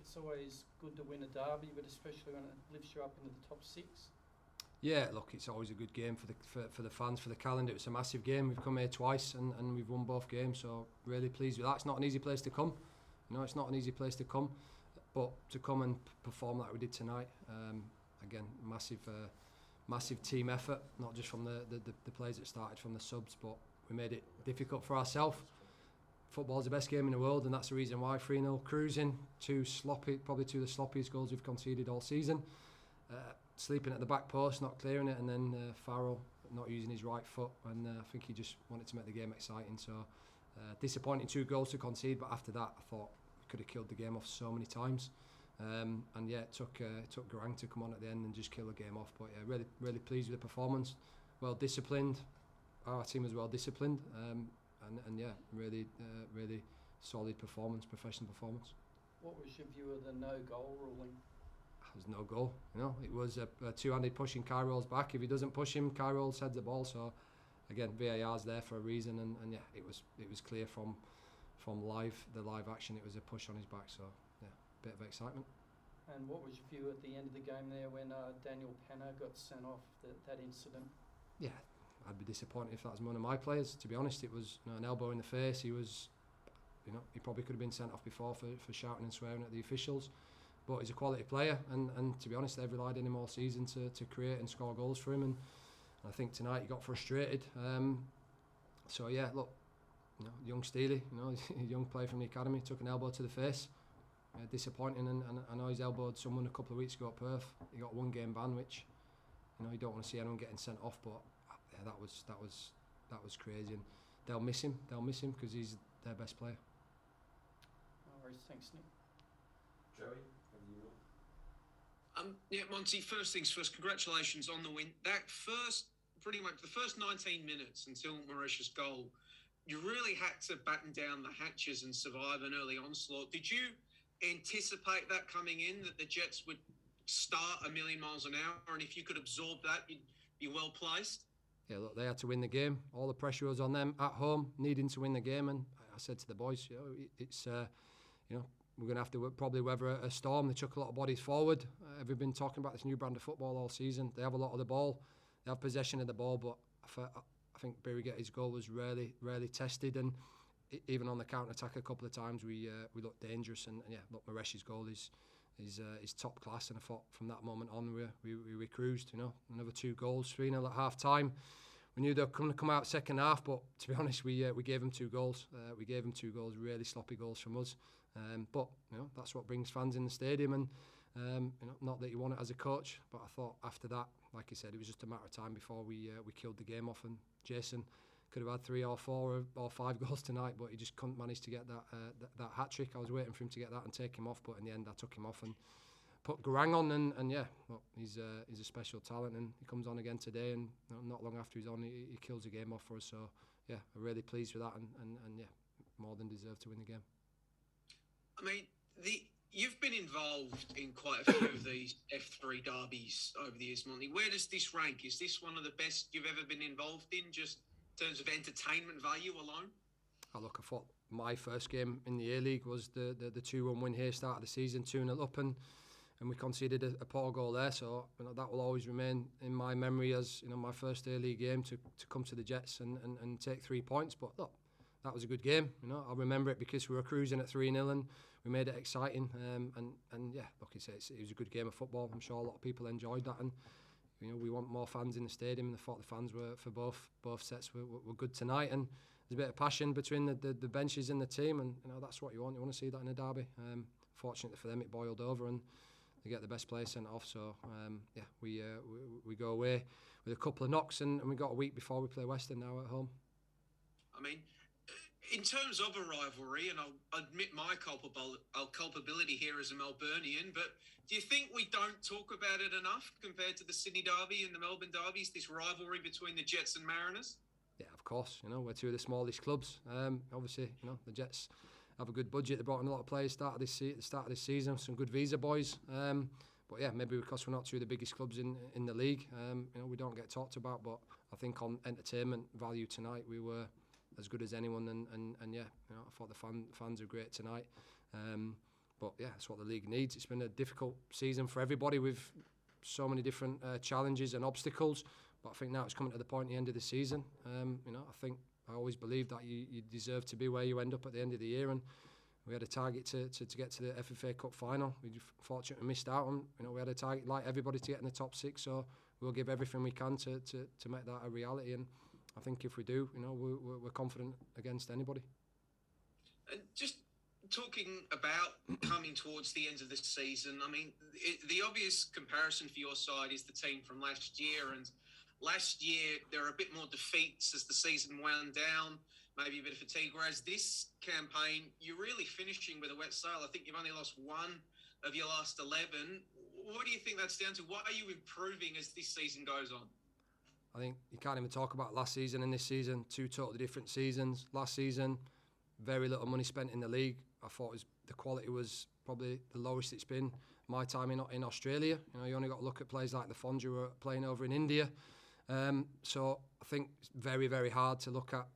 it's always good to win a derby, but especially when it lifts you up into the top 6. Yeah, look, it's always a good game for the fans, for the calendar. It's a massive game. We've come here twice and we've won both games, so really pleased with that. It's not an easy place to come. It's not an easy place to come, but to come and perform like we did tonight, again, massive team effort, not just from the players that started, from the subs, but we made it difficult for ourselves. Football's the best game in the world, and that's the reason why. 3-0 cruising, probably two of the sloppiest goals we've conceded all season. Sleeping at the back post, not clearing it, and then Farrell not using his right foot, and I think he just wanted to make the game exciting. So disappointing 2 goals to concede, but after that I thought we could have killed the game off so many times. And yeah, it took Garang to come on at the end and just kill the game off. But yeah, really pleased with the performance. Well disciplined. Our team was well disciplined, and yeah, really solid performance, professional performance. What was your view of the no goal ruling? There's no goal. It was a two-handed pushing. Kyrol's back. If he doesn't push him, Kyrol heads the ball. So again, VAR's there for a reason, and yeah, it was clear from the live action. It was a push on his back. So yeah, bit of excitement. And what was your view at the end of the game there when Daniel Penner got sent off, that incident? Yeah, I'd be disappointed if that was one of my players. To be honest, it was an elbow in the face. He was, he probably could have been sent off before for shouting and swearing at the officials. But he's a quality player, and to be honest, they've relied on him all season to create and score goals for him. And I think tonight he got frustrated. So yeah, look, young Steely, a young player from the academy, took an elbow to the face. Disappointing, and I know he's elbowed someone a couple of weeks ago at Perth. He got 1 game ban, which you don't want to see anyone getting sent off. But yeah, that was crazy, and they'll miss him because he's their best player. No worries, thanks, Nick. Joey? Yeah, Monty, first things first, congratulations on the win. Pretty much the first 19 minutes until Mauritius' goal, you really had to batten down the hatches and survive an early onslaught. Did you anticipate that coming in, that the Jets would start a million miles an hour, and if you could absorb that, you'd be well placed? Yeah, look, they had to win the game. All the pressure was on them at home, needing to win the game, and I said to the boys, it's we're going to have to probably weather a storm. They chuck a lot of bodies forward. We've been talking about this new brand of football all season. They have a lot of the ball. They have possession of the ball, but I think Birighetti's goal was really tested, and even on the counter-attack a couple of times we looked dangerous. And yeah, look, Mauritius' goal is top class, and I thought from that moment on we cruised. Another 2 goals, 3-0 at half-time. We knew they were going to come out second half, but to be honest, we gave them 2 goals. We gave them 2 goals, really sloppy goals from us. But that's what brings fans in the stadium, and not that you want it as a coach, but I thought after that, like I said, it was just a matter of time before we killed the game off. And Jason could have had 3 or 4 or 5 goals tonight, but he just couldn't manage to get that hat trick. I was waiting for him to get that and take him off, but in the end, I took him off and put Garang on, and yeah, look, he's a special talent, and he comes on again today, and not long after he's on, he kills the game off for us. So yeah, I'm really pleased with that, and yeah, more than deserved to win the game. I mean, you've been involved in quite a few of these F3 derbies over the years, Monty. Where does this rank? Is this one of the best you've ever been involved in, just in terms of entertainment value alone? I thought my first game in the A-League was the 2-1 win here, start of the season, 2-0 up, and we conceded a poor goal there. So that will always remain in my memory as my first A-League game to come to the Jets and take 3 points. But look, that was a good game. I remember it because we were cruising at 3-0 and we made it exciting. And yeah, like I say, it was a good game of football. I'm sure a lot of people enjoyed that, and we want more fans in the stadium. And I thought the fans were for both sets were good tonight. And there's a bit of passion between the benches and the team, and that's what you want. You want to see that in a derby. Fortunately for them, it boiled over and they get the best player sent off. So yeah, we go away with a couple of knocks, and we got a week before we play Western now at home. I mean, in terms of a rivalry, and I'll admit my culpability here as a Melburnian, but do you think we don't talk about it enough compared to the Sydney Derby and the Melbourne Derbies, this rivalry between the Jets and Mariners? Yeah, of course. We're 2 of the smallest clubs. Obviously, the Jets have a good budget. They brought in a lot of players at the start of this season, some good visa boys. But yeah, maybe because we're not 2 of the biggest clubs in the league, we don't get talked about. But I think on entertainment value tonight, we were as good as anyone. And yeah, I thought the fans were great tonight. But But yeah, that's what the league needs. It's been a difficult season for everybody with so many different challenges and obstacles. But I think now it's coming to the point at the end of the season. I think I always believed that you deserve to be where you end up at the end of the year, and we had a target to get to the FFA Cup final. We fortunately missed out on. We had a target like everybody to get in the top 6. So we'll give everything we can to make that a reality. And I think if we do, we're confident against anybody. And just talking about coming towards the end of this season, I mean, the obvious comparison for your side is the team from last year. And last year, there were a bit more defeats as the season wound down, maybe a bit of fatigue. Whereas this campaign, you're really finishing with a wet sail. I think you've only lost 1 of your last 11. What do you think that's down to? What are you improving as this season goes on? I think you can't even talk about last season and this season, 2 totally different seasons. Last season, very little money spent in the league. I thought the quality was probably the lowest it's been my time in Australia. You only got to look at players like the Fonja who are playing over in India. So I think it's very, very hard to look at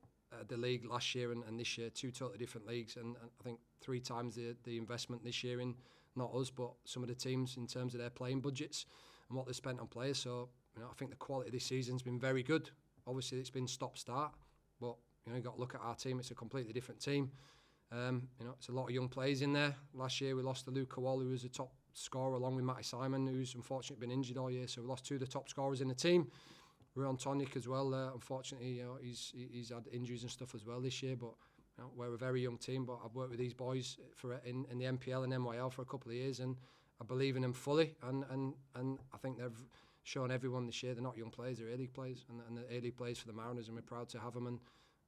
the league last year and this year, 2 totally different leagues. And I think 3 times the investment this year in, not us, but some of the teams in terms of their playing budgets and what they spent on players. So I think the quality this season's been very good. Obviously, it's been stop-start, but you got to look at our team. It's a completely different team. It's a lot of young players in there. Last year we lost to Luke Kowal, who was a top scorer, along with Matty Simon, who's unfortunately been injured all year. So we lost 2 of the top scorers in the team. Ruan Tonic as well. Unfortunately, he's had injuries and stuff as well this year. But we're a very young team. But I've worked with these boys in the MPL and NYL for a couple of years, and I believe in them fully. And I think they've shown everyone this year they're not young players, they're A-League players, and the A-League players for the Mariners, and we're proud to have them. And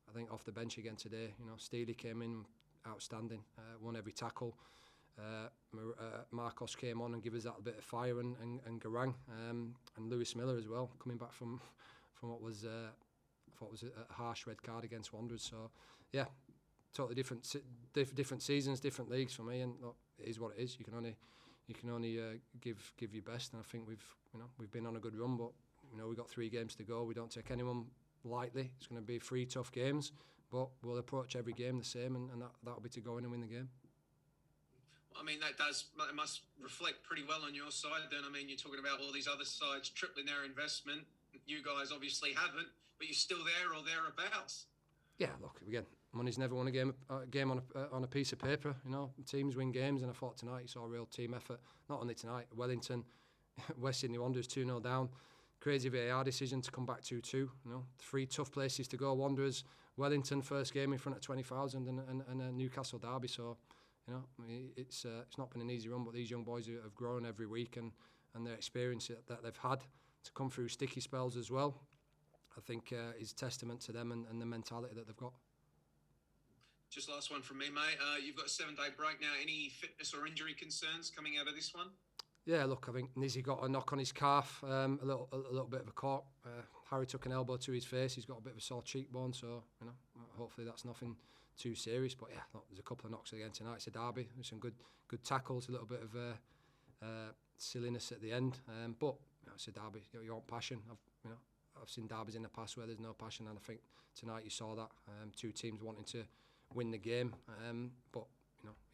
I think off the bench again today, Steely came in outstanding, won every tackle. Marcos came on and gave us that bit of fire, and Garang, and Lewis Miller as well, coming back from what was I thought was a harsh red card against Wanderers. So yeah, totally different seasons, different leagues for me, and look, it is what it is. You can only give your best, and I think we've been on a good run, but we've got 3 games to go. We don't take anyone lightly. It's going to be 3 tough games, but we'll approach every game the same, and that'll be to go in and win the game. I mean, it must reflect pretty well on your side then. I mean, you're talking about all these other sides tripling their investment. You guys obviously haven't, but you're still there or thereabouts. Yeah, look, again, money's never won a game on a piece of paper. Teams win games, and I thought tonight you saw a real team effort. Not only tonight, Wellington, West Sydney Wanderers 2-0 down. Crazy VAR decision to come back 2-2. 3 tough places to go. Wanderers, Wellington, first game in front of 20,000, and a Newcastle derby. So, it's not been an easy run, but these young boys have grown every week, and their experience that they've had to come through sticky spells as well, I think is testament to them and the mentality that they've got. Just last one from me, mate. You've got a 7-day break now. Any fitness or injury concerns coming out of this one? Yeah, look, I think Nizzy got a knock on his calf, a little bit of a cork. Harry took an elbow to his face. He's got a bit of a sore cheekbone, so hopefully that's nothing too serious. But yeah, look, there's a couple of knocks again tonight. It's a derby. There's some good tackles, a little bit of silliness at the end. But it's a derby. You want passion. I've seen derbies in the past where there's no passion, and I think tonight you saw that. 2 teams wanting to win the game, but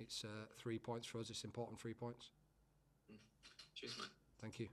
it's 3 points for us. It's important 3 points. Cheers, mate. Thank you.